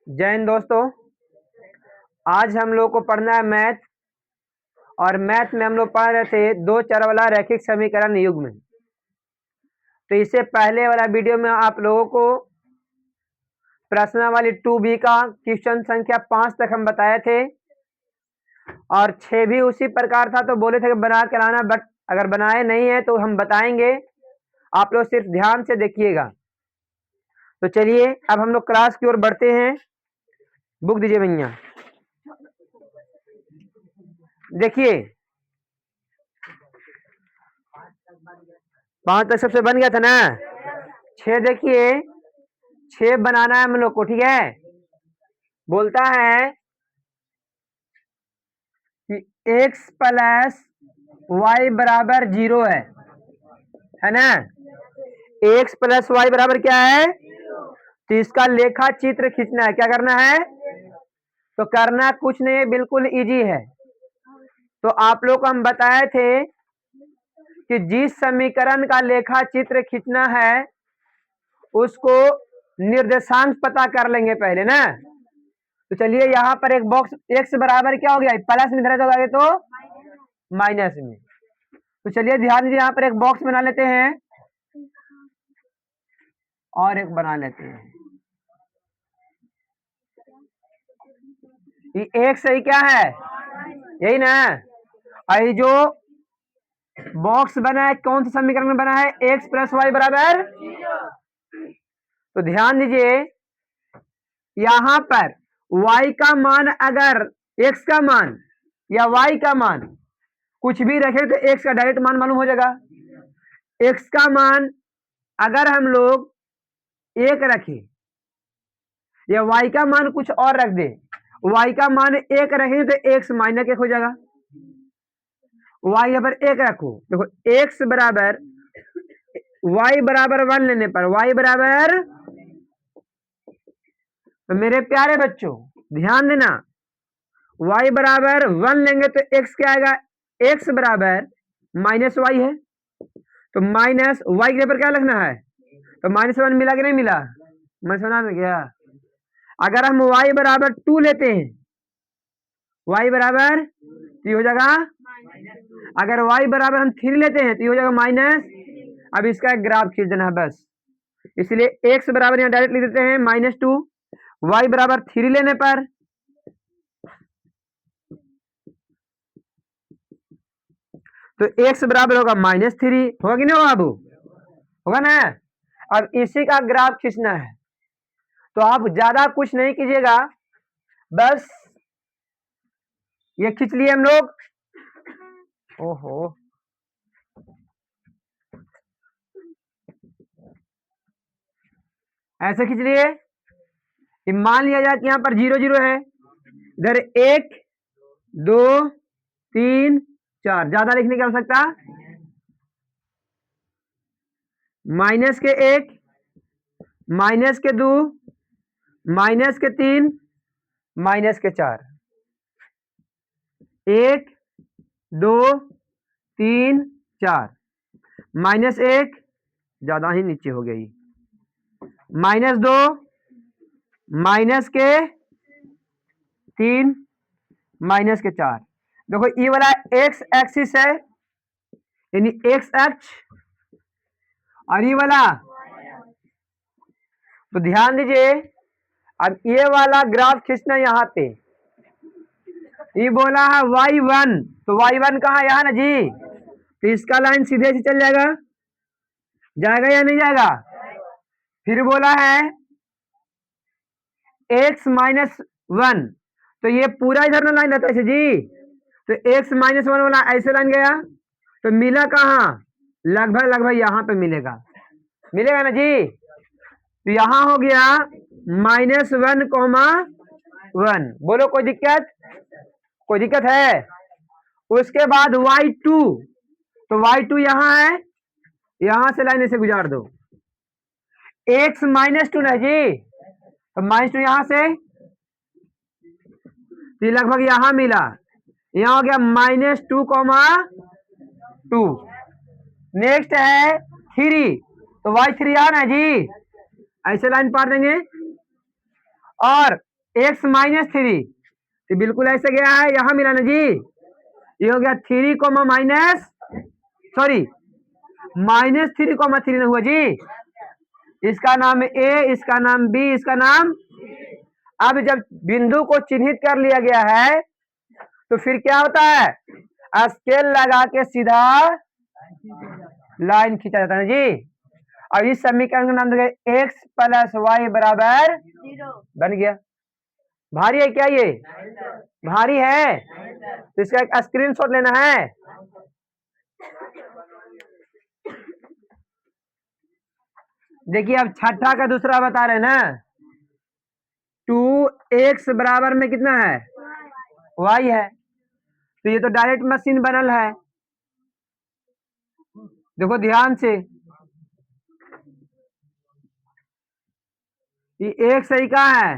जय हिंद दोस्तों। आज हम लोग को पढ़ना है मैथ। और मैथ में हम लोग पढ़ रहे थे दो चर वाला रैखिक समीकरण युग्म। तो इससे पहले वाला वीडियो में आप लोगों को प्रश्नावली 2B का क्वेश्चन संख्या 5 तक हम बताए थे और 6 भी उसी प्रकार था। तो बोले थे कि बना के लाना, बट अगर बनाए नहीं है तो हम बताएंगे, आप लोग सिर्फ ध्यान से देखिएगा। तो चलिए अब हम लोग क्लास की ओर बढ़ते हैं। बुक दीजिए भैया। देखिए 5 तक सबसे बन गया था ना। 6 देखिए 6 बनाना है हम लोग को, ठीक है। बोलता है कि x प्लस वाई बराबर 0 है ना। x प्लस वाई बराबर क्या है, तो इसका लेखा चित्र खींचना है। क्या करना है, तो करना कुछ नहीं है, बिल्कुल इजी है। तो आप लोग को हम बताए थे कि जिस समीकरण का लेखा चित्र खींचना है उसको निर्देशांक पता कर लेंगे पहले ना। तो चलिए यहाँ पर एक बॉक्स x बराबर क्या हो गया, प्लस में धरा जाओगे तो माइनस में। तो चलिए ध्यान दीजिए, यहाँ पर एक बॉक्स बना लेते हैं और एक बना लेते हैं। ये x सही क्या है, यही ना। और जो बॉक्स बना है कौन सा समीकरण में बना है, x प्लस वाई बराबर। तो ध्यान दीजिए यहां पर y का मान, अगर x का मान या y का मान कुछ भी रखे तो x का डायरेक्ट मान मालूम हो जाएगा। x का मान अगर हम लोग 1 रखें या y का मान कुछ और रख दे, y का मान 1 रखें तो x माइनस 1 हो जाएगा। y यहाँ पर 1 रखो, देखो x बराबर y बराबर 1 लेने पर y बराबर, तो मेरे प्यारे बच्चों ध्यान देना, y बराबर 1 लेंगे तो x क्या आएगा, x बराबर माइनस वाई है। तो माइनस वाई के पर क्या लिखना है, तो -1 मिला कि नहीं मिला, मैं सुना था क्या। अगर हम y बराबर 2 लेते हैं, y बराबर तो हो जाएगा, अगर y बराबर हम 3 लेते हैं तो हो जाएगा माइनस। अब इसका एक ग्राफ खींच देना है बस, इसलिए x बराबर यहाँ डायरेक्ट लिख देते हैं -2, y बराबर 3 लेने पर तो x बराबर होगा -3, होगा कि नहीं होगा बाबू, होगा ना। अब इसी का ग्राफ खींचना है, तो आप ज्यादा कुछ नहीं कीजिएगा, बस ये खींच लिए हम लोग। ओहो ऐसे खींच लिए। मान लिया जाए कि यहाँ पर 0 0 है, इधर 1 2 3 4, ज्यादा लिखने की आवश्यकता, माइनस के 1 माइनस के 2 माइनस के 3 माइनस के 4, 1 2 3 4, -1 ज्यादा ही नीचे हो गई, -2 माइनस के 3 माइनस के 4। देखो ये वाला x एक्सिस है, यानी x अक्ष, और ये वाला, तो ध्यान दीजिए अब ये वाला ग्राफ खींचना यहाँ पे। ये बोला है y1, तो y1 कहाँ, यहाँ ना जी, तो इसका लाइन सीधे से चल जाएगा, जाएगा या नहीं जाएगा। फिर बोला है x -1, तो ये पूरा इधर ना लाइन रहता है जी, तो x -1 वाला ऐसे लाइन गया, तो मिला कहाँ, लगभग लगभग यहाँ पे मिलेगा, मिलेगा ना जी। तो यहाँ हो गया -1,1, बोलो कोई दिक्कत, कोई दिक्कत है। उसके बाद y2, तो y2 यहाँ है, यहां से लाइन ऐसे गुजार दो, x -2 ना जी, तो -2 यहां से, तो लगभग यहां मिला, यहां हो गया -2,2। नेक्स्ट है 3, तो y3 यहाँ ना जी, ऐसे लाइन पार देंगे, और एक्स माइनस थ्री, तो बिल्कुल ऐसे गया है, यहां मिला ना जी, ये हो गया 3 comma minus, sorry minus 3 comma 3 हुआ जी, इसका नाम ए, इसका नाम बी, इसका नाम। अब जब बिंदु को चिन्हित कर लिया गया है तो फिर क्या होता है, स्केल लगा के सीधा लाइन खींचा जाता है जी। और इस समीकरण का नाम देंगे एक्स प्लस वाई बराबर 0 बन गया। भारी है क्या ये? भारी है, तो इसका एक स्क्रीनशॉट लेना है। देखिए अब छठा का दूसरा बता रहे हैं ना, 2x बराबर में कितना है, y है, तो ये तो डायरेक्ट मशीन बनल है। देखो ध्यान से, ये एक सही कहा है,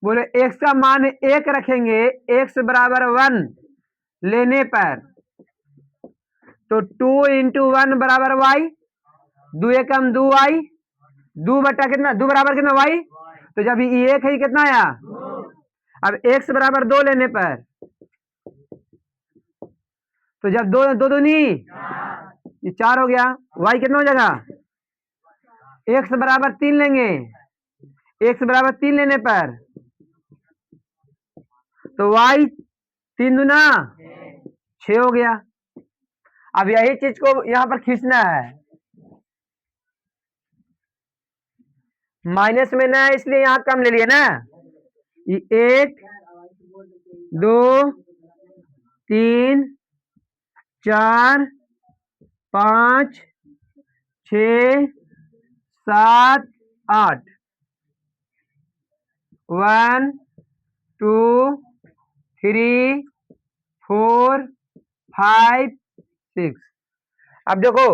बोले x का मान 1 रखेंगे, x बराबर 1 लेने पर, तो 2 इंटू 1 बराबर y, 2 एकम 2y, 2 बटा कितना, 2 बराबर कितना y, तो जब ये 1 है कितना आया, अब x बराबर 2 लेने पर, तो जब 2 2 दूनी ये 4 हो गया, y कितना हो जाएगा, x बराबर 3 लेंगे, x बराबर 3 लेने पर, तो y 3 दूना 6 हो गया। अब यही चीज को यहां पर खींचना है, माइनस में ना इसलिए यहां कम ले लिए ना, ये 1 2 3 4 5 6 7 8, 1 2 3 4 5 6। अब देखो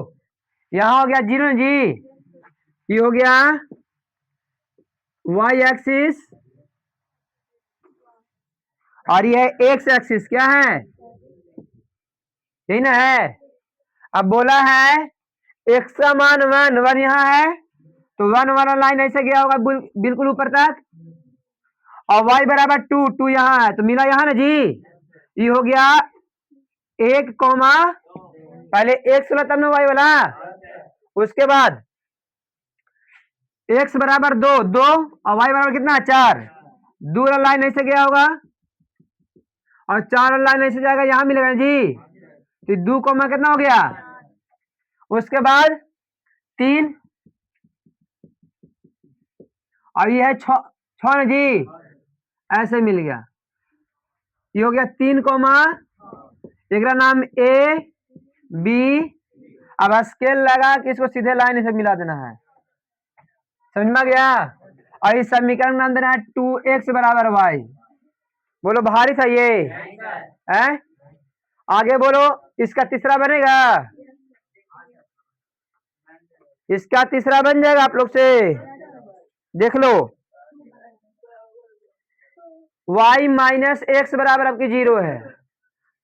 यहां हो गया 0 जी, ये हो गया y एक्सिस और ये x एक्सिस, क्या है, यही ना है। अब बोला है x का मान 1 1 यहाँ है, तो 1 वाला लाइन ऐसे गया होगा बिल्कुल ऊपर तक, और y बराबर 2 2 यहाँ है, तो मिला यहाँ ना जी, ये हो गया 1 कोमा, पहले x वाला तब ना y वाला, उसके बाद x बराबर 2 2 और y बराबर कितना 4, 2 वाला लाइन ऐसे गया होगा और 4 वाला लाइन ऐसे जाएगा, यहां मिलेगा जी, तो 2 कोमा कितना हो गया, उसके बाद 3 और ये है 6 ना जी, ऐसे मिल गया, ये हो गया 3 कोमा, एक नाम ए बी। अब स्केल लगा कि इसको सीधे लाइन से मिला देना है, समझ में आ गया। और इस समीकरण का नाम देना है 2x बराबर y। बोलो भारी था ये है, आगे बोलो, इसका तीसरा बनेगा, इसका तीसरा बन जाएगा, आप लोग से देख लो, y माइनस एक्स बराबर आपकी 0 है,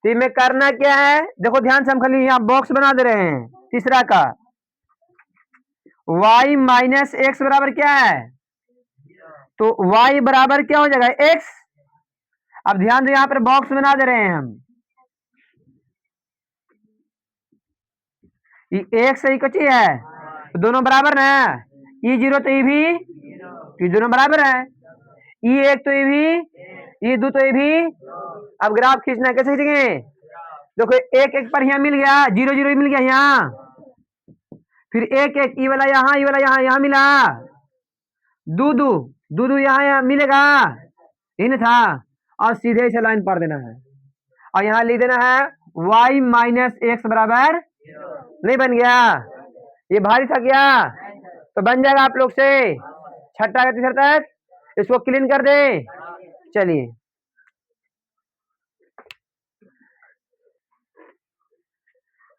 तो में करना क्या है, देखो ध्यान से, हम खाली यहाँ बॉक्स बना दे रहे हैं तीसरा का, y माइनस एक्स बराबर क्या है, तो y बराबर क्या हो जाएगा, x। अब ध्यान दो, यहाँ पर बॉक्स बना दे रहे हैं हम, ये x सही कच्ची है, तो दोनों बराबर ना, ये 0 तो ये भी, ये दोनों बराबर है, ये 1 तो ये भी, ये 2 तो ये भी। अब ग्राफ खींचना कैसे खींचेंगे, देखो 1 1 पर यहाँ मिल गया, 0 0 मिल गया यहाँ, फिर 1 1 ये वाला यहाँ, ये वाला यहाँ, यहाँ मिला, 2 2 2 2 यहाँ मिलेगा, इन था, और सीधे इसे लाइन पढ़ देना है, और यहाँ लिख देना है y माइनस एक्स बराबर, नहीं बन गया, ये भारी था क्या, तो बन जाएगा आप लोग से छठा का तीसरा तक, इसको क्लीन कर दे। चलिए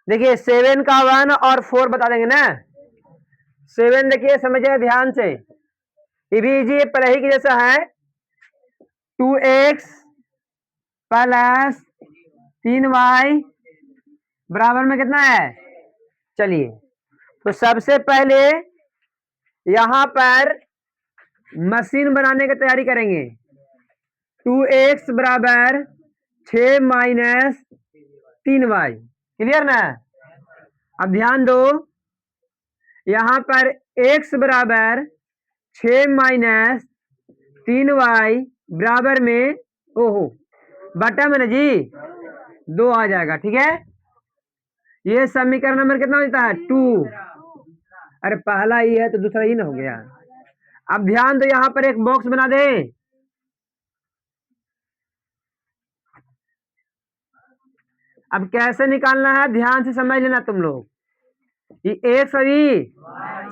देखिए 7 का 1 और 4 बता देंगे ना, 7 देखिए समझिए ध्यान से, ये भी इजी पहले ही की जैसा है, 2x प्लस 3y बराबर में कितना है, चलिए तो सबसे पहले यहां पर मशीन बनाने की तैयारी करेंगे, 2x बराबर 6 माइनस 3y। क्लियर ना? अब ध्यान दो, यहां पर x बराबर 6 माइनस 3y बराबर में ओहो बटा में ना जी 2 आ जाएगा। ठीक है, ये समीकरण नंबर कितना होता है 2। अरे पहला ही है तो दूसरा ही ना हो गया। अब ध्यान दो, यहां पर एक बॉक्स बना दे। अब कैसे निकालना है ध्यान से समझ लेना तुम लोग। ये एक्स और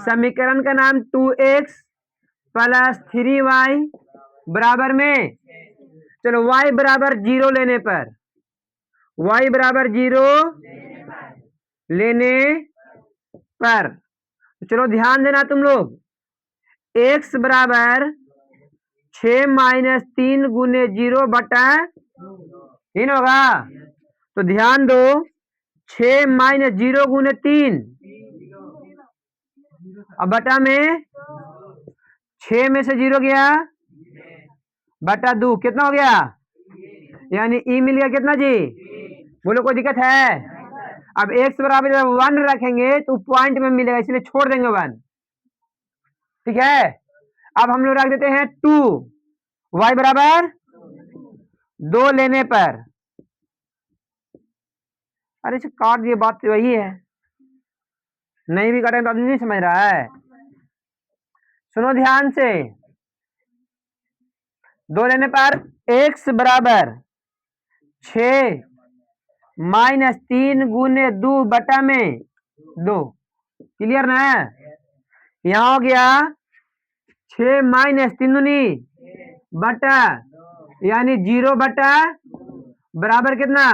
समीकरण का नाम 2x प्लस 3y बराबर में, चलो y बराबर 0 लेने पर, y बराबर 0 लेने पर, चलो ध्यान देना तुम लोग, x बराबर 6 माइनस 3 गुने 0 बटा 3 होगा। तो ध्यान दो, 6 माइनस 0 गुने 3, अब बटा में 6 में से 0 गया बटा 2, कितना हो गया? यानी ई मिल गया कितना जी? बोलो कोई दिक्कत है? अब x बराबर जब 1 रखेंगे तो पॉइंट में मिलेगा, इसलिए छोड़ देंगे 1। ठीक है, अब हम लोग रख देते हैं 2, y बराबर 2 लेने पर, अरे काट दिए, बात तो वही है, नहीं भी काटेंगे तो आदमी नहीं समझ रहा है। सुनो ध्यान से, 2 लेने पर x बराबर 6 माइनस 3 गुने 2 बटा में 2। क्लियर ना? यहां हो गया 6 माइनस 3 दूनी बटा, यानी 0 बटा बराबर कितना?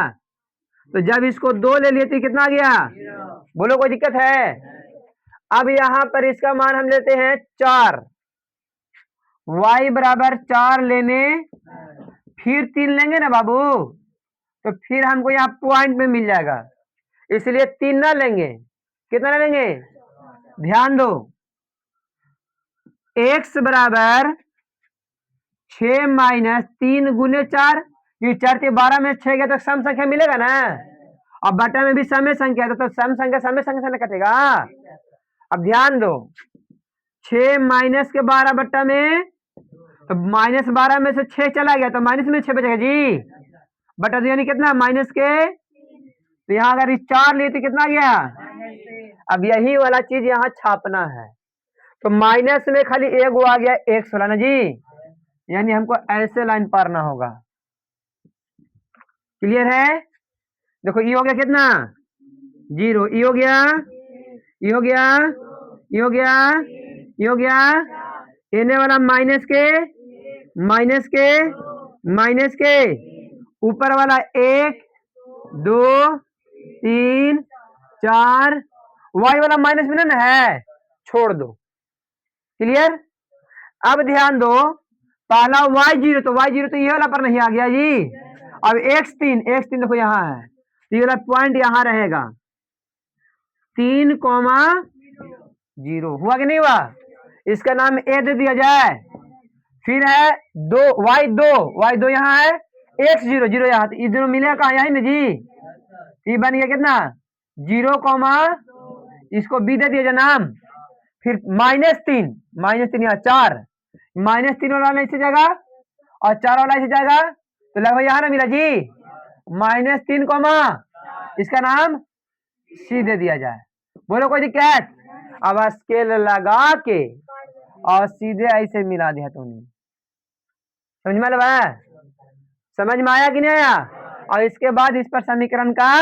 तो जब इसको 2 ले लिए तो कितना आ गया? बोलो कोई दिक्कत है? अब यहां पर इसका मान हम लेते हैं 4, y बराबर 4 लेने, फिर 3 लेंगे ना बाबू, तो फिर हमको यहाँ पॉइंट में मिल जाएगा, इसलिए 3 ना लेंगे, कितना लेंगे? ध्यान दो, x बराबर 6 माइनस 3 गुने 4, ये 4 के 12 में 6 गया तो सम संख्या मिलेगा ना, और बटा में भी सम संख्या, तो सम संख्या सम संख्या से कटेगा। अब ध्यान दो, 6 माइनस के 12 बट्टा में, तो माइनस 12 में से 6 चला गया तो माइनस में 6 बचेगा जी, बटा दो यानी कितना? माइनस के, तो यहाँ अगर 4 लिए तो कितना गया? अब यही वाला चीज यहाँ छापना है, तो माइनस में खाली एक आ गया x वाला ना जी, यानी हमको ऐसे लाइन पारना होगा। क्लियर है? देखो ये हो गया कितना? 0, ये हो गया, ये हो गया, ये हो गया, ये हो गया, एने वाला माइनस के, माइनस के, माइनस के, ऊपर वाला 1 2 3 4, y वाला माइनस में ना है, छोड़ दो। क्लियर? अब ध्यान दो, पहला y0, तो y0 तो ये वाला पर नहीं आ गया जी। अब x3, x3 देखो यहाँ है, तो ये वाला पॉइंट यहाँ रहेगा, 3, 0 हुआ कि नहीं हुआ? इसका नाम a दे दिया जाए। फिर है 2, y2 यहाँ है, x0, 0 यहाँ, तो इधर मिलेगा कहा? यही ना जी, ये बन गया कितना? 0, इसको b दे दिया जाए नाम, फिर -3 यहाँ 4, -3 वाला ऐसे जाएगा और 4 वाला ऐसे जाएगा, तो लगभग यहाँ ना मिला जी, -3, इसका नाम c दे दिया जाए। बोलो कोई दिक्कत? अब स्केल लगा के और सीधे ऐसे मिला दिया तुमने, समझ में आया? समझ में आया कि नहीं आया? और इसके बाद इस पर समीकरण का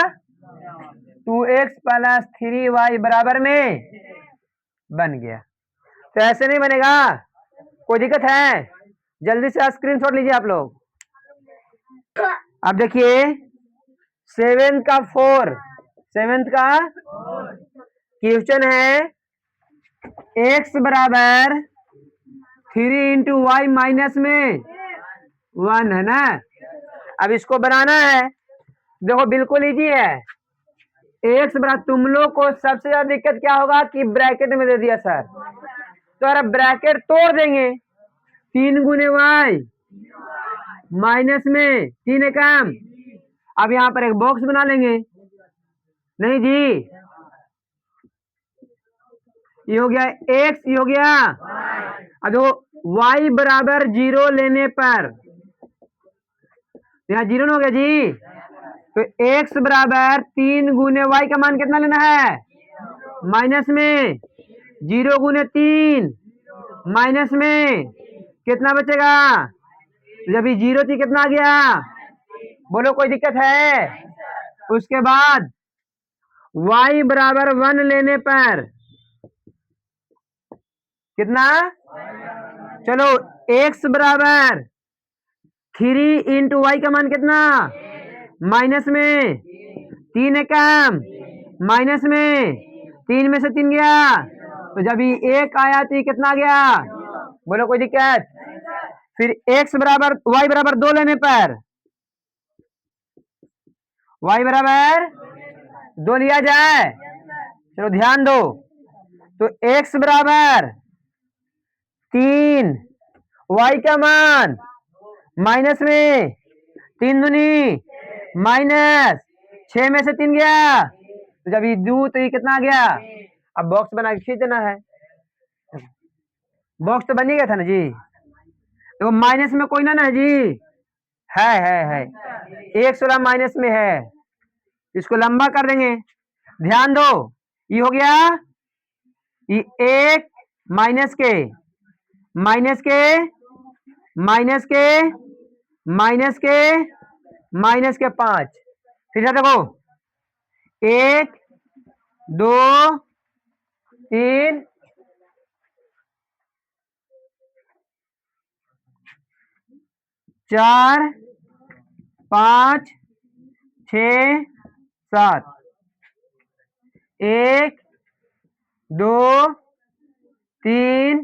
2x प्लस 3y बराबर में बन गया। तो ऐसे नहीं बनेगा, कोई दिक्कत है? जल्दी से स्क्रीनशॉट लीजिए आप लोग। अब देखिए 7th का क्वेश्चन है, x बराबर 3 इंटू वाई माइनस में 1 है ना। अब इसको बनाना है, देखो बिल्कुल इजी है। x बराबर, तुम लोग को सबसे ज्यादा दिक्कत क्या होगा कि ब्रैकेट में दे दिया सर, तो अरे ब्रैकेट तोड़ देंगे, 3 गुने वाई माइनस में 3 एकम। अब यहाँ पर एक बॉक्स बना लेंगे। नहीं जी, ये हो गया x, ये हो गया। अब देखो y बराबर 0 लेने पर यहाँ 0 हो गया जी। तो x बराबर 3 गुने y का मान कितना लेना है? माइनस में 0 गुने 3 माइनस में कितना बचेगा? जब ये 0 थी कितना आ गया? बोलो कोई दिक्कत है? उसके बाद y बराबर 1 लेने पर कितना? चलो x बराबर 3 इंटू वाई का मान कितना? माइनस में 3 एकम माइनस में 3 में से 3 गया। तो जब ये 1 आया तो ये कितना आ गया? बोलो कोई दिक्कत? फिर x बराबर y बराबर 2 लेने पर y बराबर 2 लिया जाए। चलो ध्यान दो। तो x बराबर 3 y का मान माइनस में 3 दूनी माइनस 6 में से 3 गया। तो जब ये दू तो ये कितना आ गया? अब बॉक्स बना के खींच देना है। बॉक्स तो बन ही गया था ना जी। तो माइनस में कोई ना है जी। है 116 माइनस में है। इसको लंबा कर देंगे। ध्यान दो, ये हो गया ये 1 माइनस के माइनस के माइनस के माइनस के माइनस के 5। फिर से देखो 1 2 3 4 5 6 7 1 2 3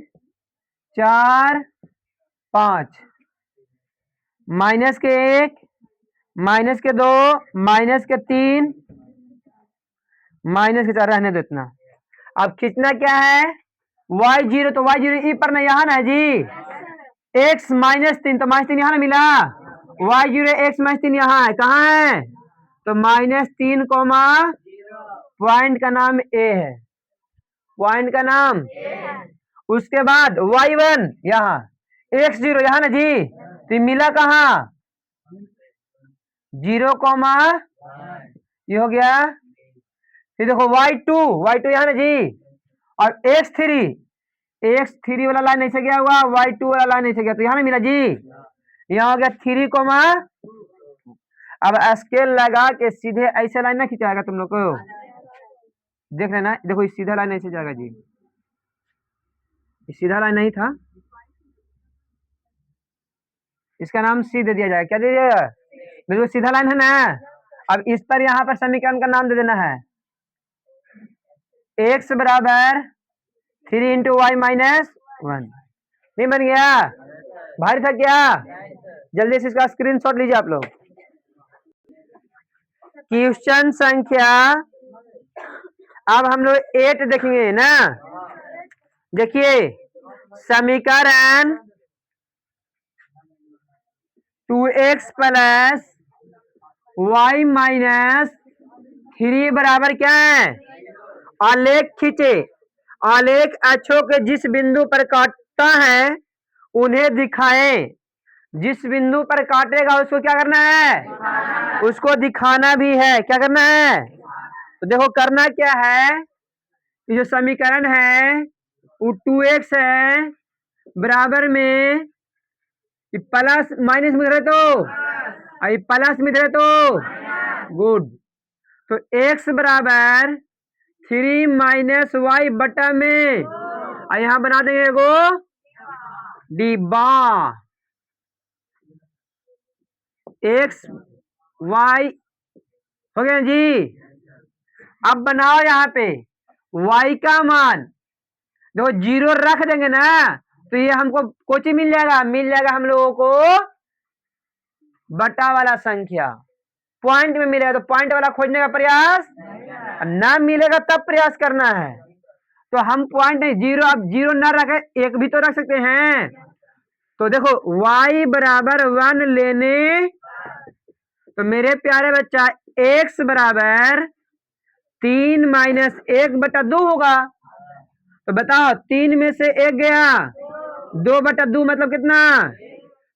4 5 माइनस के 1 माइनस के 2 माइनस के 3 माइनस के 4 रहने दो इतना। अब खींचना क्या है? y0, तो y0 ई पर ना यहाँ ना है जी। x माइनस 3, तो माइनस 3 यहाँ ना मिला। y0 x माइनस 3 यहाँ है। कहाँ है? तो -3 कोमा पॉइंट का नाम a है। पॉइंट का नाम उसके बाद y1 यहाँ, x0 यहाँ ना जी। तो मिला कहाँ? 0 कोमा ये हो गया। फिर देखो y2 यहाँ ना जी। और x3 वाला लाइन ऐसे गया हुआ, y2 वाला लाइन ऐसे गया। तो यहाँ ना मिला जी। यहाँ हो गया 3 कोमा। अब स्केल लगा के सीधे ऐसे लाइन ना खिंचाएगा तुम लोग को। देख लेना, देखो इस सीधा लाइन ऐसे जाएगा जी। सीधा लाइन नहीं था, इसका नाम सी दे दिया जाएगा। क्या दे दिया? बिल्कुल सीधा लाइन है ना। अब इस पर यहाँ पर समीकरण का नाम दे देना है। x बराबर 3 इंटू वाई माइनस 1। नहीं बन गया? भारी था क्या? जल्दी से इसका स्क्रीनशॉट लीजिए आप लोग। क्वेश्चन संख्या, अब हम लोग 8 देखेंगे ना। देखिए समीकरण 2x प्लस वाई माइनस 3 बराबर क्या है? आलेख खींचे। आलेख अक्षों के जिस बिंदु पर काटता है उन्हें दिखाएं। जिस बिंदु पर काटेगा उसको क्या करना है? उसको दिखाना भी है। क्या करना है? तो देखो करना क्या है। ये जो समीकरण है वो 2x है बराबर में प्लस माइनस में रहे तो प्लस में रहे तो गुड। तो x बराबर 3 माइनस वाई बटा में यहाँ बना देंगे एगो डिब्बा। x y हो गया जी। अब बनाओ यहाँ पे y का मान, देखो 0 रख देंगे ना तो ये हमको कोची मिल जाएगा हम लोगों को बटा वाला संख्या। पॉइंट में मिलेगा तो पॉइंट वाला खोजने का प्रयास, ना मिलेगा तब प्रयास करना है। तो हम पॉइंट नहीं 0, अब 0 ना रखे 1 भी तो रख सकते हैं। तो देखो y बराबर 1 लेने, तो मेरे प्यारे बच्चा x बराबर 3 माइनस 1/2 होगा। तो बताओ 3 में से 1 गया, 2/2 मतलब कितना?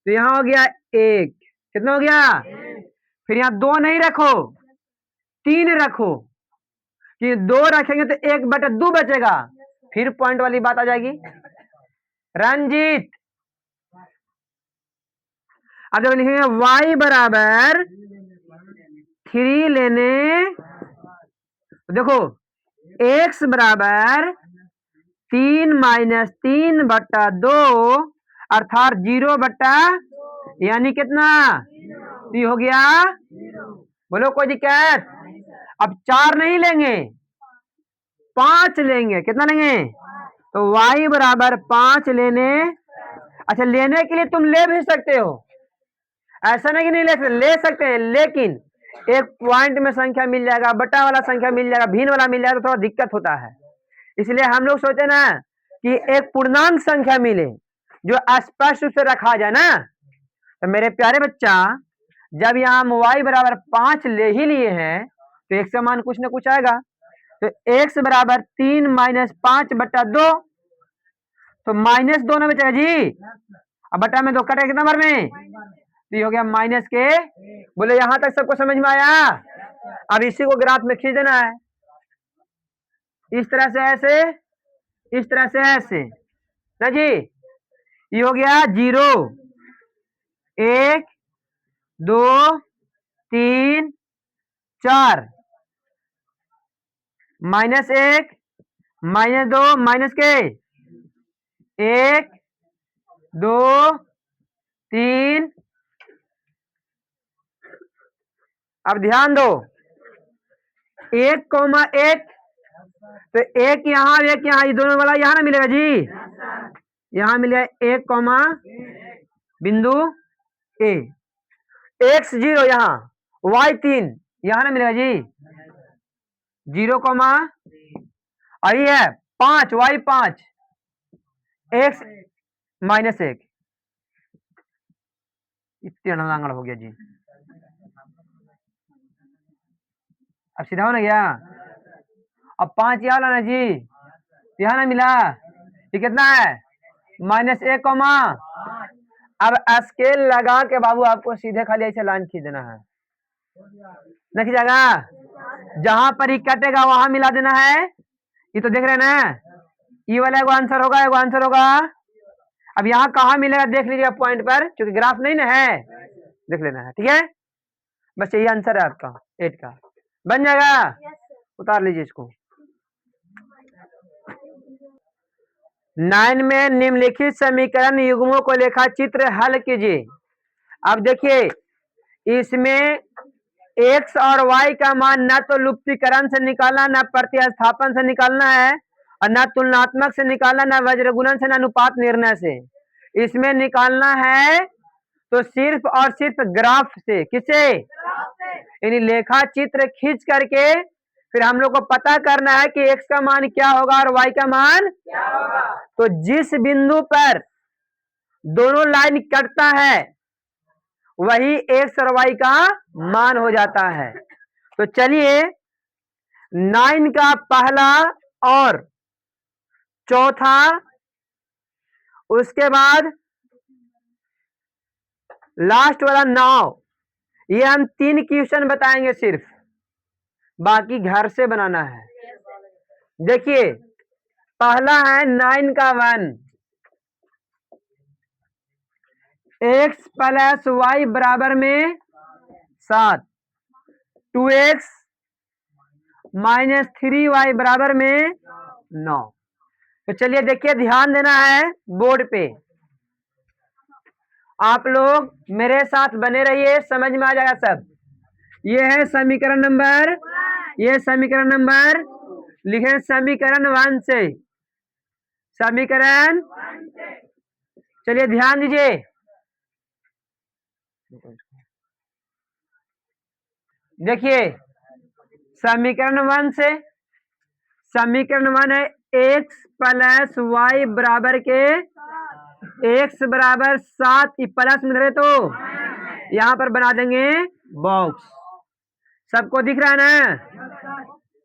तो यहाँ हो गया 1। कितना हो गया? फिर यहाँ 2 नहीं रखो, 3 रखो, कि 2 रखेंगे तो 1/2 बचेगा, फिर पॉइंट वाली बात आ जाएगी। रंजीत, अब जब लिखेंगे y बराबर 3 लेने, तो देखो x बराबर 3 माइनस 3/2 अर्थात 0 यानी कितना? ये हो गया। बोलो कोई दिक्कत? अब 4 नहीं लेंगे, 5 लेंगे। कितना लेंगे? तो y बराबर 5 लेने। अच्छा, लेने के लिए तुम ले भी सकते हो, ऐसा नहीं कि नहीं ले सकते, ले सकते हैं, लेकिन एक पॉइंट में संख्या मिल जाएगा, बटा वाला संख्या मिल जाएगा, भिन्न वाला मिल जाएगा, तो थोड़ा दिक्कत होता है। इसलिए हम लोग सोचे ना कि एक पूर्णांक संख्या मिले जो स्पष्ट रूप से रखा जाए ना। तो मेरे प्यारे बच्चा, जब यहाँ हम y बराबर 5 ले ही लिए हैं, तो x का मान कुछ ना कुछ आएगा। तो x बराबर 3 माइनस 5/2, तो -2 ना बचेगा जी, अब बटा में 2 कटेगा कितना बार में? तो ये हो गया माइनस के। बोले यहां तक सबको समझ में आया? अब इसी को ग्राफ में खींच देना है, इस तरह से ऐसे, इस तरह से ऐसे ना जी। ये हो गया 0, 1, 2, 3, 4, -1, -2, माइनस के 1, 2, 3। अब ध्यान दो, 1,1, तो 1 यहाँ 1 यहाँ, ये दोनों वाला यहाँ ना मिलेगा जी, यहाँ मिलेगा 1, बिंदु ए, x 0 यहाँ, y 3 यहाँ ना मिलेगा जी, 0, आई है 5, y 5, x -1। इतना हो गया जी। अब सीधा हो ना गया। अब 5 यहाँ लाना जी, यहाँ ना मिला, ये कितना है? -1, अब स्केल लगा के बाबू आपको सीधे खाली ऐसे लाइन खींच देना है, न खींचेगा, जहां पर ही कटेगा वहां मिला देना है। ये तो देख रहे हैं ना, ये वाला एगो आंसर होगा, एगो आंसर होगा। अब यहाँ कहाँ मिलेगा देख लीजिएगा पॉइंट पर, क्योंकि ग्राफ नहीं ना है, देख लेना है, ठीक है। बस यही आंसर है आपका 8 का, बन जाएगा। उतार लीजिए इसको। 9 में निम्नलिखित समीकरण युग्मों को लेखा चित्र हल कीजिए। अब देखिए, इसमें x और y का मान ना तो लुप्तीकरण से निकालना, ना प्रतिस्थापन से निकालना है, और ना तुलनात्मक से निकालना, ना वज्रगुणन से, ना अनुपात निर्णय से। इसमें निकालना है तो सिर्फ और सिर्फ ग्राफ से। किसे? यानी लेखा चित्र खींच करके फिर हम लोग को पता करना है कि x का मान क्या होगा और y का मान क्या होगा। तो जिस बिंदु पर दोनों लाइन कटता है वही x और y का मान हो जाता है। तो चलिए 9 का पहला और चौथा, उसके बाद लास्ट वाला 9, ये हम 3 क्वेश्चन बताएंगे सिर्फ, बाकी घर से बनाना है। देखिए पहला है 9 का 1, x प्लस y बराबर में 7, 2x -3y बराबर में 9। तो चलिए देखिए, ध्यान देना है बोर्ड पे, आप लोग मेरे साथ बने रहिए, समझ में आ जाएगा सब। ये है समीकरण नंबर, ये समीकरण नंबर, लिखे समीकरण 1 से, समीकरण। चलिए ध्यान दीजिए, देखिए समीकरण 1 से, समीकरण 1 है x प्लस y बराबर के x बराबर 7 प्लस में रहे तो यहाँ पर बना देंगे बॉक्स। सबको दिख रहा है ना?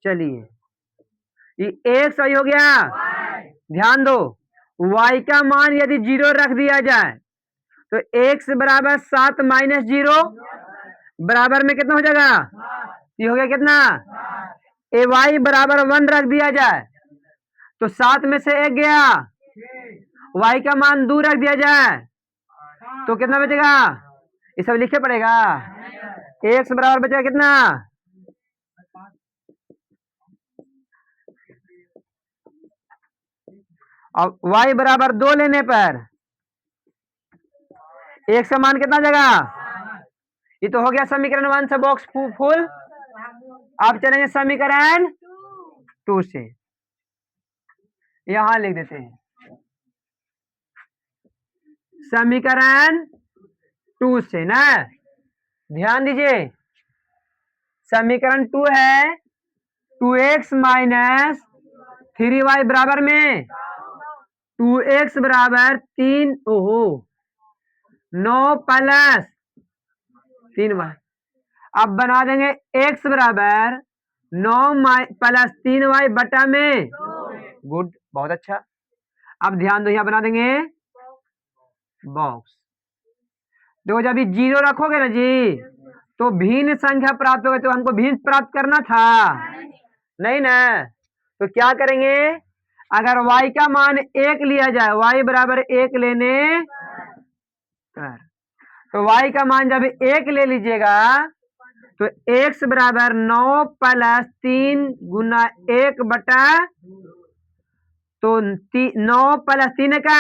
चलिए ये एक सही हो गया। ध्यान दो, y का मान यदि 0 रख दिया जाए तो x बराबर 7 माइनस 0 बराबर में कितना हो जाएगा? ये हो गया कितना? ए y बराबर 1 रख दिया जाए तो 7 में से 1 गया, y का मान 2 रख दिया जाए तो कितना बचेगा? ये सब लिखे पड़ेगा। x बराबर बचेगा कितना? और y बराबर 2 लेने पर x का मान कितना जाएगा? ये तो हो गया समीकरण 1 से बॉक्स फुल। अब चलेंगे समीकरण 2 से, यहां लिख देते हैं समीकरण 2 से ना। ध्यान दीजिए, समीकरण 2 है 2x माइनस 3y बराबर में 2x बराबर 3 ओहो 9 प्लस 3y। अब बना देंगे x बराबर 9 प्लस 3y बटा में गुड, बहुत अच्छा। अब ध्यान दो, यहां बना देंगे बॉक्स। देखो जब ये 0 रखोगे ना जी तो भिन्न संख्या प्राप्त होगी, तो हमको भिन्न प्राप्त करना था नहीं ना। तो क्या करेंगे, अगर y का मान 1 लिया जाए, y बराबर 1 लेने पर, तो y का मान जब 1 ले लीजिएगा तो x बराबर 9 प्लस 3 गुना 1 बटा, तो 9 प्लस 3 का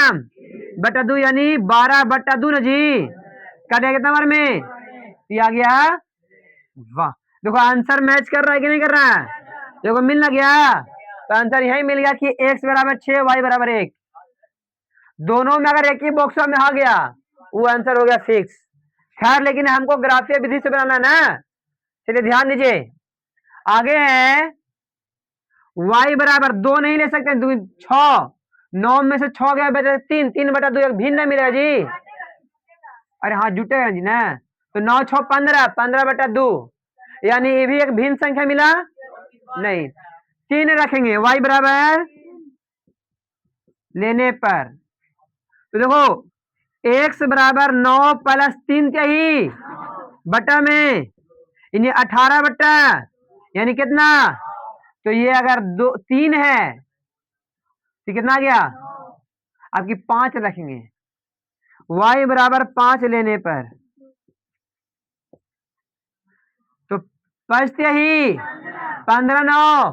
बटा 2 यानी 12 बटा 2 ना जी। कटेगा कितना बार में? ये आ गया। वाह, देखो आंसर मैच कर रहा है कि नहीं कर रहा है? देखो मिल ना गया, तो आंसर यही मिल गया कि x बराबर 6 y बराबर 1। दोनों में अगर एक ही बॉक्स में आ गया वो आंसर हो गया फिक्स। खैर लेकिन हमको ग्राफीय विधि से बनाना ना। चलिए ध्यान दीजिए, आगे है y बराबर 2 नहीं ले सकते, 6 9 में से 6 गया बचा 3, 3 बटा 2 भिन्न मिलेगा जी। अरे हाँ जुटेगा जी ना। तो 9 6 15, 15 बटा 2 यानी ये भी एक भिन्न संख्या मिला नहीं। 3 रखेंगे y बराबर लेने पर, तो देखो x बराबर 9 प्लस 3 क्या ही बटा में यानी 18 बटा यानी कितना? तो ये अगर 3 है तो कितना आ गया आपकी? 5 रखेंगे y बराबर 5 लेने पर, तो 5 ही 15 9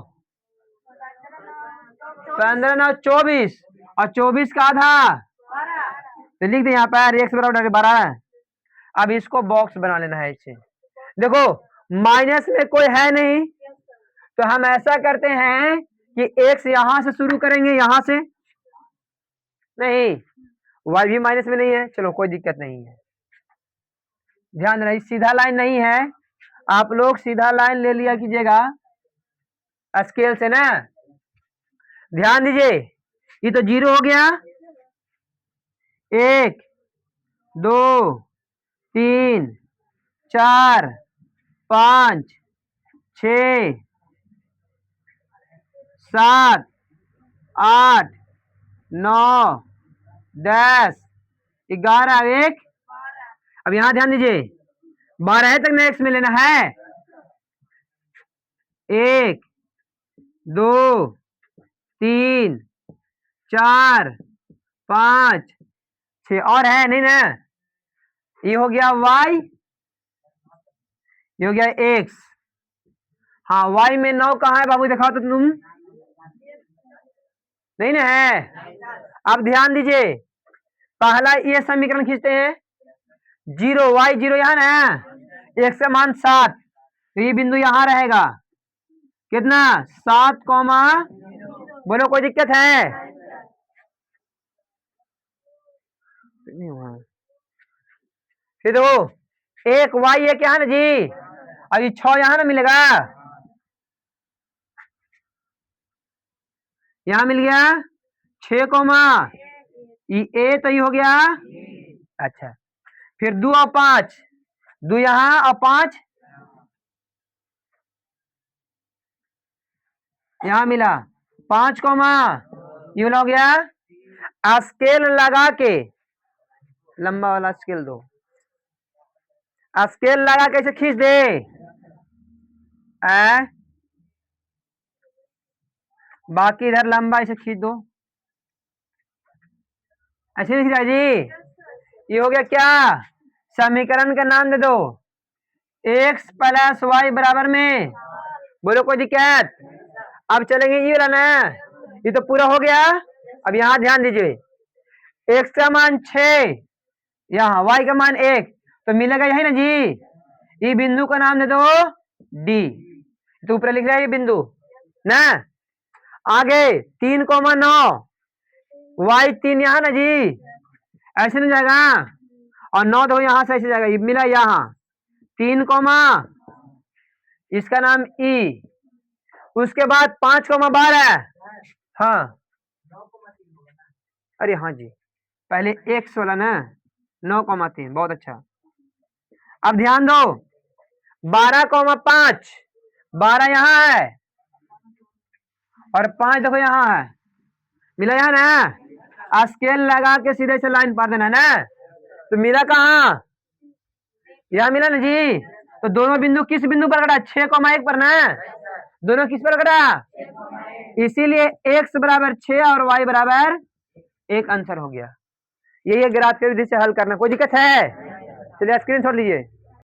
15 9 24 और 24 का आधा, तो लिख दे यहाँ पर x बराबर 12। अब इसको बॉक्स बना लेना है इसे। देखो माइनस में कोई है नहीं तो हम ऐसा करते हैं कि x यहां से शुरू करेंगे, यहां से नहीं, y भी माइनस में नहीं है, चलो कोई दिक्कत नहीं है। ध्यान रही सीधा लाइन नहीं है, आप लोग सीधा लाइन ले लिया कीजिएगा स्केल से ना। ध्यान दीजिए, ये तो 0 हो गया, 1 2 3 4 5 6 7 8 9 10 11 1। अब यहां ध्यान दीजिए 12 तक नेक्स्ट में लेना है। 1 2 3 4 5 6 और है नहीं ना। ये हो गया y, ये हो गया x। हाँ y में 9 कहाँ है बाबू, दिखाओ तो तुम, नहीं ना है। अब ध्यान दीजिए, पहला ये समीकरण खींचते हैं 0 y 0 यहाँ ना, x का मान 7, तो ये बिंदु यहां रहेगा कितना 7 कौमा, बोलो कोई दिक्कत है? फिर देखो एक y ये क्या है ना जी, अभी 6 यहां ना मिलेगा, यहां मिल गया 6 कौमा ए तो ये हो गया। अच्छा, फिर 2 और 5, 2 यहाँ और 5 यहाँ मिला, 5 ये वाला हो गया। स्केल लगा के, लंबा वाला स्केल दो, स्केल लगा के इसे खींच दे। बाकी इधर लंबा इसे खींच दो, ऐसे नहीं खींचा जी। ये हो गया क्या, समीकरण का नाम दे दो, x प्लस वाई बराबर में, बोलो कोई दिक्कत। अब चलेंगे ये वाला ना, ये तो पूरा हो गया। अब यहाँ ध्यान दीजिए, x का मान 6, यहाँ y का मान 1, तो मिलेगा यही ना जी। ये बिंदु का नाम दे दो D, तो ऊपर लिख रहा है ये बिंदु ना। आगे 3,9, y3 यहाँ ना जी, ऐसे नहीं जाएगा, और 9 दो यहां से ऐसे जाएगा, ये मिला यहाँ 3, इसका नाम E। उसके बाद 5,12, हाँ, अरे हाँ जी, पहले x वाला ना, 9,3, बहुत अच्छा। अब ध्यान दो, 12,5, 12 यहाँ है और 5 देखो यहाँ है, मिला यहाँ ना। स्केल लगा के सीधे से लाइन पार देना ना, तो मिला कहाँ, यहाँ मिला ना जी। तो दोनों बिंदु किस बिंदु पर कटा, 6,1 पर ना, दोनों किस पर कटा, इसीलिए x बराबर 6 और y बराबर 1 आंसर हो गया। ये ग्राफ के विधि से हल करना, कोई दिक्कत है, चलिए स्क्रीन छोड़ लीजिए।